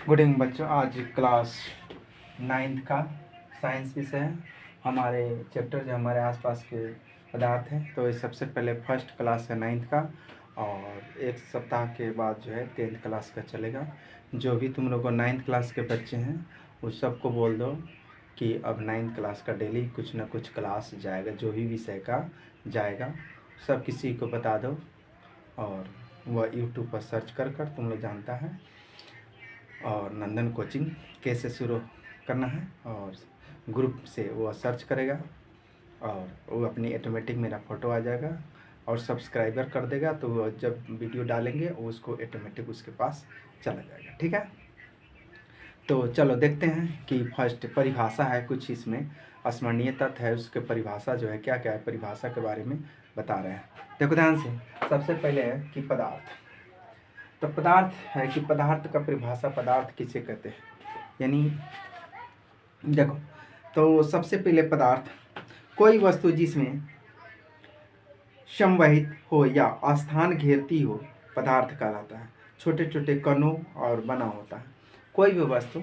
Good evening बच्चों। आज class 9th का साइंस विषय है। हमारे चैप्टर जो हमारे आसपास के पदार्थ हैं, तो इस सबसे पहले फर्स्ट क्लास है 9th का, और एक सप्ताह के बाद जो है 10th क्लास का चलेगा। जो भी तुम लोग को 9th क्लास के बच्चे हैं उस सबको बोल दो कि अब 9th क्लास का डेली कुछ ना कुछ क्लास जाएगा, जो भी विषय का जाएगा सब किसी को बता दो, और वह यूट्यूब पर सर्च कर कर तुम लोग जानता है, और नंदन कोचिंग कैसे शुरू करना है, और ग्रुप से वो सर्च करेगा और वो अपनी ऑटोमेटिक मेरा फ़ोटो आ जाएगा और सब्सक्राइबर कर देगा, तो वो जब वीडियो डालेंगे वो उसको ऑटोमेटिक उसके पास चला जाएगा। ठीक है, तो चलो देखते हैं कि फर्स्ट परिभाषा है कुछ इसमें, स्मरणीय तथ्य है, उसके परिभाषा जो है क्या क्या है, परिभाषा के बारे में बता रहे हैं। देखो ध्यान से, सबसे पहले है कि पदार्थ। तो पदार्थ है कि पदार्थ का परिभाषा, पदार्थ किसे कहते हैं, यानी देखो, तो सबसे पहले पदार्थ कोई वस्तु जिसमें समवहित हो या स्थान घेरती हो पदार्थ कहलाता है। छोटे छोटे कणों और बना होता है। कोई भी वस्तु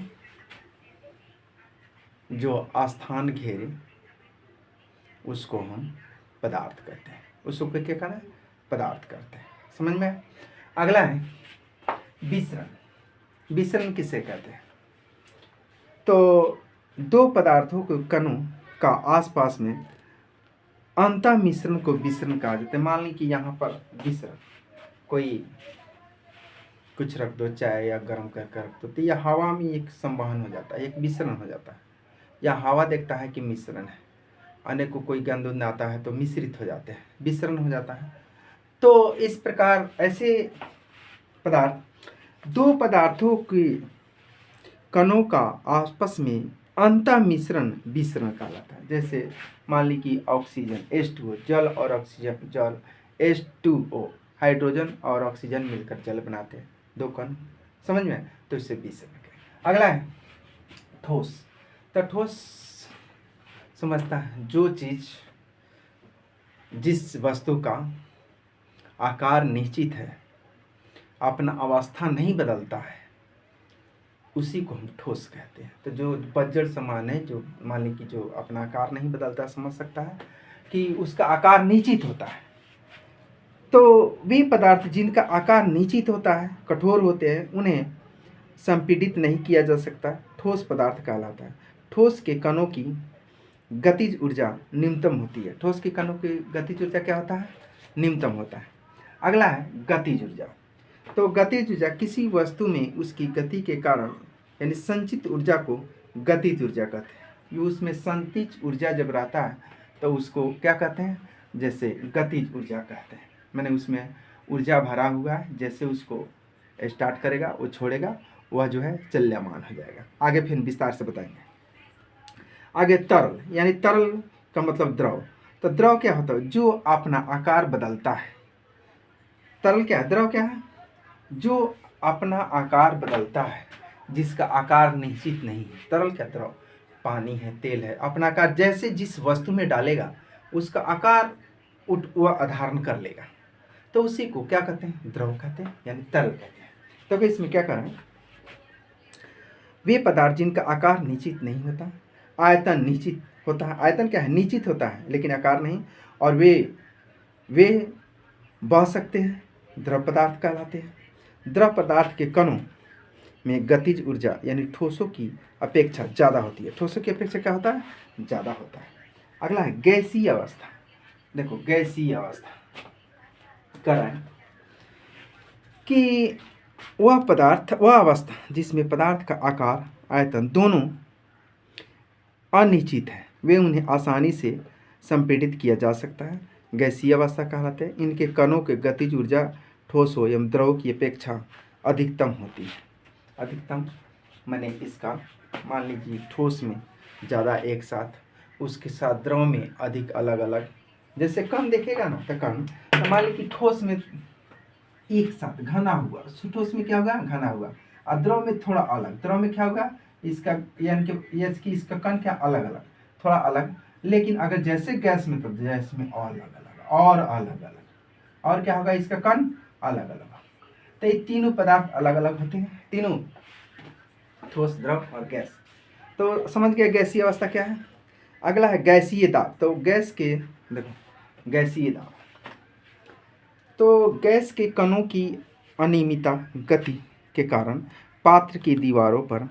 जो स्थान घेरे उसको हम पदार्थ कहते हैं, उसको क्या कहते हैं, पदार्थ कहते हैं। समझ में? अगला है विसरण। विसरण किसे कहते हैं? तो दो पदार्थों के कणों का आसपास में अंतः मिश्रण को विसरण कहा जाता है। मान ली कि यहाँ पर विसरण, कोई कुछ रख दो, चाय या गर्म करके रख दो, तो यह हवा में एक संवहन हो जाता है, एक मिश्रण हो जाता है। या हवा देखता है कि मिश्रण है, अनेक को कोई गंध उंध आता है तो मिश्रित हो जाते हैं, विसरण हो जाता है। तो इस प्रकार ऐसे पदार्थ, दो पदार्थों की कणों का आपस में अंतः मिश्रण विसरण कहलाता है। जैसे मान ली कि ऑक्सीजन H2O, जल और ऑक्सीजन, जल H2O, हाइड्रोजन और ऑक्सीजन मिलकर जल बनाते हैं, दो कण। समझ में? तो इससे विसरण कहें। अगला है ठोस। तो ठोस समझता है जो चीज, जिस वस्तु का आकार निश्चित है, अपना अवस्था नहीं बदलता है, उसी को हम ठोस कहते हैं। तो जो बज्जड़ सामान है, जो मान ली कि जो अपना आकार नहीं बदलता, समझ सकता है कि उसका आकार निश्चित होता है। तो वे पदार्थ जिनका आकार निश्चित होता है, कठोर होते हैं, उन्हें संपीड़ित नहीं किया जा सकता, ठोस पदार्थ कहलाता है। ठोस के कणों की गतिज ऊर्जा न्यूनतम होती है। ठोस के कणों की गतिज ऊर्जा क्या होता है? न्यूनतम होता है। अगला है गतिज ऊर्जा। तो गतिज ऊर्जा किसी वस्तु में उसकी गति के कारण यानी संचित ऊर्जा को गतिज ऊर्जा कहते हैं। ये उसमें संचित ऊर्जा जब रहता है तो उसको क्या कहते हैं? जैसे गतिज ऊर्जा कहते हैं। मैंने उसमें ऊर्जा भरा हुआ है, जैसे उसको स्टार्ट करेगा वो छोड़ेगा, वह जो है चल्यमान हो जाएगा। आगे फिर विस्तार से बताएंगे। आगे तरल, यानी तरल का मतलब द्रव। तो द्रव क्या होता है? जो अपना आकार बदलता है। तरल क्या है? द्रव क्या है? जो अपना आकार बदलता है, जिसका आकार निश्चित नहीं है। तरल क्या? द्रव। पानी है, तेल है, अपना आकार जैसे जिस वस्तु में डालेगा उसका आकार वह धारण कर लेगा, तो उसी को क्या कहते हैं? द्रव कहते हैं, यानी तरल कहते हैं। तो फिर इसमें क्या करें? वे पदार्थ जिनका आकार निश्चित नहीं होता, आयतन निश्चित होता है। आयतन क्या है? निश्चित होता है लेकिन आकार नहीं, और वे बह सकते हैं, द्रव पदार्थ कहलाते हैं। द्रव पदार्थ के कणों में गतिज ऊर्जा यानी ठोसों की अपेक्षा ज़्यादा होती है। ठोसों की अपेक्षा क्या होता है? ज़्यादा होता है। अगला है गैसीय अवस्था। देखो गैसीय अवस्था कराएं कि वह अवस्था जिसमें पदार्थ का आकार, आयतन दोनों अनिश्चित है, वे उन्हें आसानी से संपीड़ित किया जा सकता है, गैसीय अवस्था कहलाते हैं। इनके कणों के गतिज ऊर्जा ठोसों एवं द्रव की अपेक्षा अधिकतम होती है। अधिकतम माने इसका, मान लीजिए ठोस में ज़्यादा एक साथ, उसके साथ द्रव में अधिक अलग अलग। जैसे कण देखेगा ना, तो कण, तो मान लीजिए ठोस में एक साथ घना हुआ, ठोस में क्या होगा? घना हुआ। और द्रव में थोड़ा अलग, द्रव में क्या होगा? इसका यानी कि इसका कण क्या? अलग अलग, थोड़ा अलग। लेकिन अगर जैसे गैस में, तो गैस में और अलग अलग और अलग अलग, और क्या होगा? इसका कण अलग अलग। तो ये तीनों पदार्थ अलग अलग होते हैं, तीनों ठोस, द्रव और गैस। तो समझ गए गैसीय अवस्था क्या है। अगला है गैसीय दाब। तो गैस के देखो गैसीय दाब, तो गैस के कणों की अनियमित गति के कारण पात्र की दीवारों पर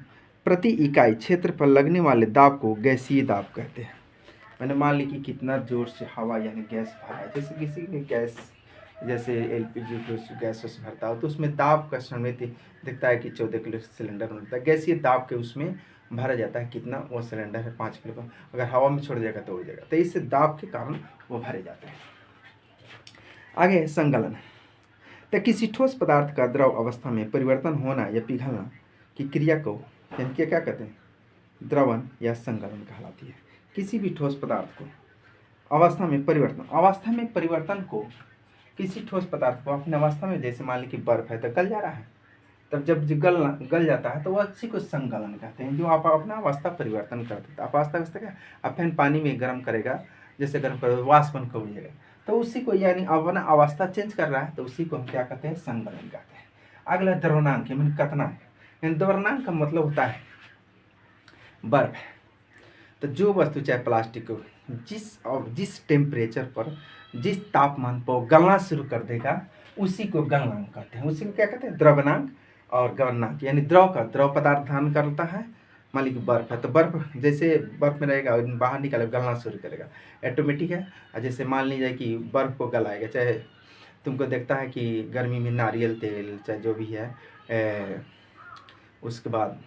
प्रति इकाई क्षेत्र पर लगने वाले दाब को गैसीय दाब कहते हैं। मैंने मान ली कि कितना जोर से हवा यानी गैस भरा है, जैसे किसी भी गैस, जैसे एलपीजी गैस उस भरता हो तो उसमें दाब का समिति दिखता है कि 14 किलो सिलेंडर मिलता है। गैसीय दाब के उसमें भरा जाता है कितना, वो सिलेंडर है 5 किलो का, अगर हवा में छोड़ जाएगा तो उड़ जाएगा, तो इससे दाब के कारण वो भरे जाते हैं। आगे संगलन। तो किसी ठोस पदार्थ का द्रव अवस्था में परिवर्तन होना या पिघलना की क्रिया को यानी क्या कहते हैं, द्रवण या संगलन कहलाती है। किसी भी ठोस पदार्थ को अवस्था में परिवर्तन, अवस्था में परिवर्तन को किसी ठोस पदार्थ को अपनी अवस्था में, जैसे मान लीजिए बर्फ है तो गल जा रहा है, तब जब गल जाता है तो वह इसी को संगलन कहते हैं, जो आप अपना अवस्था परिवर्तन कर देता है। अवस्था क्या, आप फैन पानी में गर्म करेगा, जैसे गर्म करोगे वाष्प बनकर उड़ेगा, तो उसी को यानी अपना अवस्था चेंज कर रहा है, तो उसी को हम क्या कहते हैं, संगलन कहते हैं। अगला द्रवणांक यानी कथनांक, यानी द्रवणांक का मतलब होता है बर्फ। तो जो वस्तु चाहे प्लास्टिक हो, जिस टेम्परेचर पर, जिस तापमान पर गलना शुरू कर देगा उसी को गलनांक कहते हैं। उसी को क्या कहते हैं, द्रवनांक और गलनांक। यानी द्रव पदार्थ धारण करता है, मान लीजिए बर्फ है तो बर्फ जैसे बर्फ में रहेगा और बाहर निकालेगा गलना शुरू करेगा, ऑटोमेटिक है। और जैसे मान लीजिए कि बर्फ को गलाएगा, चाहे तुमको देखता है कि गर्मी में नारियल तेल चाहे जो भी है, उसके बाद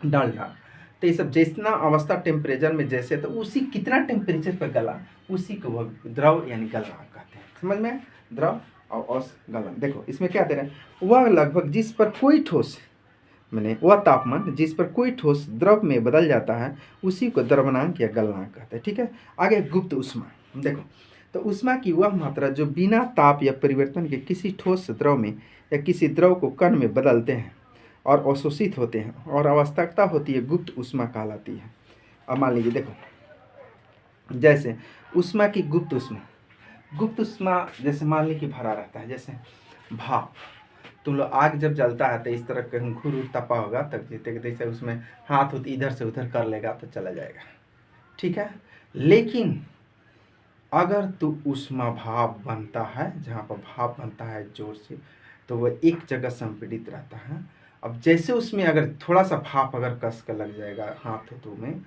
डालडा, तो ये सब जितना अवस्था टेम्परेचर में जैसे, तो उसी कितना टेम्परेचर पर गला उसी को वह द्रव यानी गलनांक कहते हैं। समझ में, द्रव और औस गलन। देखो इसमें क्या दे रहे हैं, वह लगभग जिस पर कोई ठोस, मैंने वह तापमान जिस पर कोई ठोस द्रव में बदल जाता है उसी को द्रवनांक या गलनांक कहते हैं। ठीक है। आगे गुप्त ऊष्मा। देखो तो ऊष्मा की वह मात्रा जो बिना ताप या परिवर्तन के किसी ठोस द्रव में या किसी द्रव को कण में बदलते हैं और अवशोषित होते हैं और आवश्यकता होती है, गुप्त ऊष्मा कहलाती है। अब मान लीजिए देखो, जैसे ऊष्मा की गुप्त ऊष्मा जैसे मान लीजिए कि भरा रहता है, जैसे भाप। तुम लोग आग जब जलता है तो इस तरह कहीं घूर तपा होगा, तब जैसे उसमें हाथ इधर से उधर कर लेगा तो चला जाएगा, ठीक है। लेकिन अगर तो ऊष्मा भाप बनता है, जहाँ पर भाप बनता है जोर से, तो वह एक जगह संपीड़ित रहता है। अब जैसे उसमें अगर थोड़ा सा भाप अगर कस कर लग जाएगा हाथों में,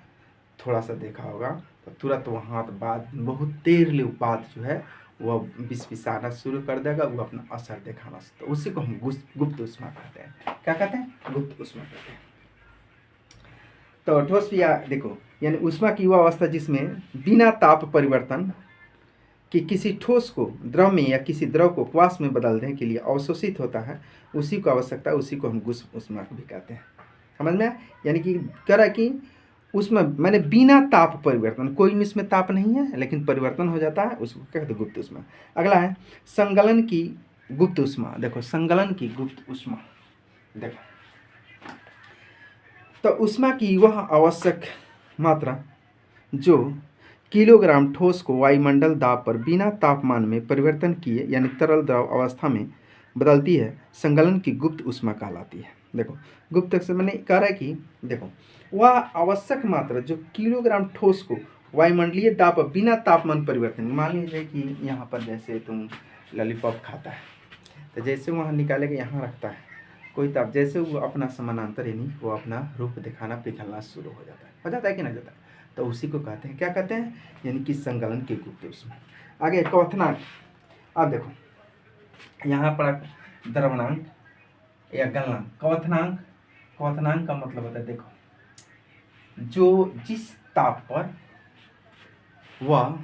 थोड़ा सा देखा होगा, तो तुरंत वो हाथ बाद बहुत देर बाद जो है वह बिसबिसाना शुरू कर देगा, वो अपना असर दिखाना। तो उसी को हम गुप्त ऊष्मा कहते हैं। क्या कहते हैं, गुप्त ऊष्मा कहते हैं। तो ठोस या देखो यानी ऊष्मा की वह अवस्था जिसमें बिना ताप परिवर्तन कि किसी ठोस को द्रव में या किसी द्रव को वाष्प में बदलने के लिए अवशोषित होता है, उसी को आवश्यकता, उसी को हम गुप्त ऊष्मा भी कहते हैं। समझ में, यानी कि कह रहा है कि उसमें मैंने बिना ताप परिवर्तन, कोई में इसमें ताप नहीं है लेकिन परिवर्तन हो जाता है, उसको कहते हैं गुप्त ऊष्मा। अगला है संगलन की गुप्त ऊष्मा। देखो संगलन की गुप्त ऊष्मा, देखो तो ऊष्मा की वह आवश्यक मात्रा जो किलोग्राम ठोस को वायुमंडल दाब पर बिना तापमान में परिवर्तन किए यानी तरल द्रव अवस्था में बदलती है, संगलन की गुप्त ऊष्मा कहलाती है। देखो गुप्त से मैंने कह रहा है कि देखो वह आवश्यक मात्रा जो किलोग्राम ठोस को वायुमंडलीय दाब पर बिना तापमान परिवर्तन, मान लीजिए कि यहाँ पर जैसे तुम लॉलीपॉप खाता है, तो जैसे वहाँ निकालेगा यहाँ रखता है कोई ताप, जैसे वो अपना समानांतर यानी वो अपना रूप दिखाना पिघलना शुरू हो जाता है कि नहीं जाता है, तो उसी को कहते हैं, क्या कहते हैं, यानी कि संगलन की गुप्त ऊष्मा। आगे क्वथनांक। अब देखो यहाँ पर द्रवणांक या गलनांक। क्वथनांक का मतलब होता है, देखो जो जिस ताप पर वह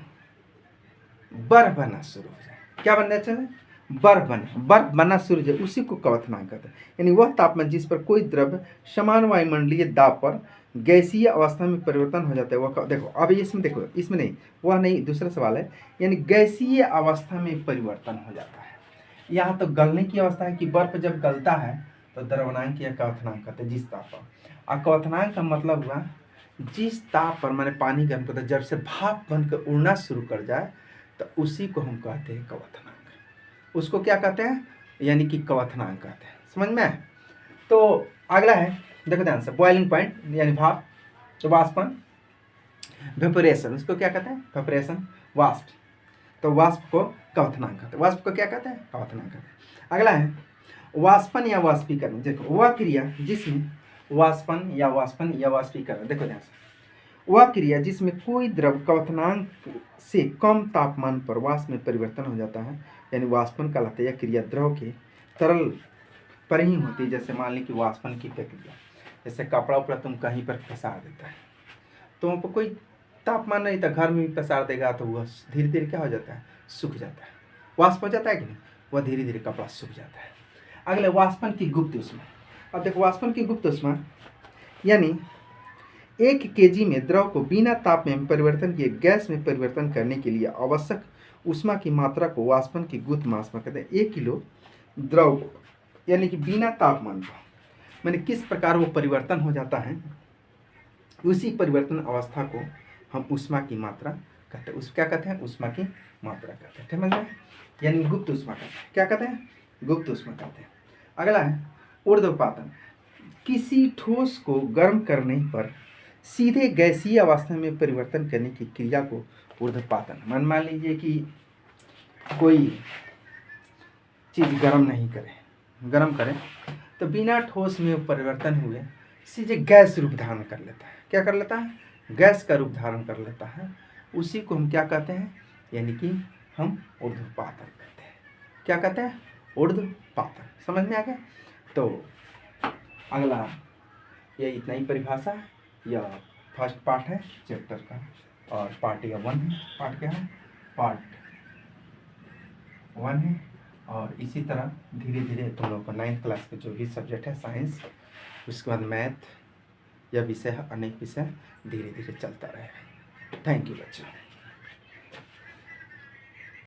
बर्फ बनना शुरू हो जाए, क्या बनना चाहिए, बर्फ बनना शुरू हो जाए, उसी को क्वथनांक कहते हैं। यानी वह तापमान जिस पर कोई द्रव्य समान वायुमंडलीय दाब पर गैसीय अवस्था में परिवर्तन हो जाता है, वह देखो अब इसमें देखो, इसमें नहीं, वह नहीं, दूसरा सवाल है, यानी गैसीय अवस्था में परिवर्तन हो जाता है। यहाँ तो गलने की अवस्था है कि बर्फ जब गलता है तो द्रवणांक या क्वथनांक कहते हैं, जिस ताप पर। और क्वथनांक का मतलब हुआ जिस ताप पर मैंने पानी गर्म करता, जब से भाप बनकर उड़ना शुरू कर जाए तो उसी को हम कहते हैं क्वथनांक। उसको क्या कहते हैं, यानी कि क्वथनांक कहते हैं। समझ में। तो अगला है देखो ध्यान से, बॉइलिंग पॉइंट यानी भाप, तो वाष्पन, वेपोरेशन उसको क्या कहते हैं, वेपोरेशन, वाष्प, तो वाष्प को क्वथनांक कहते हैं, वाष्प को क्या कहते हैं, क्वथनांक कहते हैं। अगला है वाष्पन या वाष्पीकरण। देखो वह क्रिया जिसमें वाष्पन या वाष्पीकरण, देखो ध्यान से, वह क्रिया जिसमें कोई द्रव क्वथनांक से कम तापमान पर वाष्प में परिवर्तन हो जाता है, यानी वाष्पन कहलाता है। यह क्रिया द्रव के तरल पर ही होती है। जैसे मान ली कि वाष्पन की प्रक्रिया, जैसे कपड़ा उपड़ा तुम कहीं पर पसार देता है, तो वहाँ पर कोई तापमान नहीं था, घर में भी पसार देगा तो वह धीरे धीरे क्या हो जाता है, सूख जाता है, वाष्प हो जाता है कि नहीं, वह धीरे धीरे कपड़ा सूख जाता है। अगले वाष्पन की गुप्त ऊष्मा। अब देखो वाष्पन की गुप्त ऊष्मा यानी 1 केजी में द्रव को बिना ताप में परिवर्तन किए गैस में परिवर्तन करने के लिए आवश्यक ऊष्मा की मात्रा को वाष्पन की गुप्त मात्रा कहते हैं। 1 किलो द्रव यानी कि बिना तापमान पर मैंने किस प्रकार वो परिवर्तन हो जाता है, उसी परिवर्तन अवस्था को हम ऊष्मा की मात्रा कहते हैं। उस क्या कहते हैं, ऊष्मा की मात्रा कहते हैं, समझ में, यानी गुप्त ऊष्मा कहते हैं। क्या कहते हैं, गुप्त ऊष्मा कहते हैं। अगला है ऊर्ध्वपातन। किसी ठोस को गर्म करने पर सीधे गैसीय अवस्था में परिवर्तन करने की क्रिया को ऊर्ध्वपातन। मान लीजिए कि कोई चीज गर्म नहीं करे, गर्म करें तो बिना ठोस में परिवर्तन हुए सीधे गैस रूप धारण कर लेता है। क्या कर लेता है, गैस का रूप धारण कर लेता है। उसी को हम क्या कहते हैं, यानी कि हम ऊर्ध्वपातन कहते हैं। क्या कहते हैं, ऊर्ध्वपातन। समझ में आ गया। तो अगला ये इतना ही परिभाषा, यह फर्स्ट पार्ट है चैप्टर का, और पार्ट यह 1 है। पार्ट क्या है, पार्ट 1 है। और इसी तरह धीरे धीरे तुम लोग को 9th क्लास के जो भी सब्जेक्ट है, साइंस, उसके बाद मैथ, यह विषय है, अनेक विषय धीरे धीरे चलता रहेगा। थैंक यू बच्चों।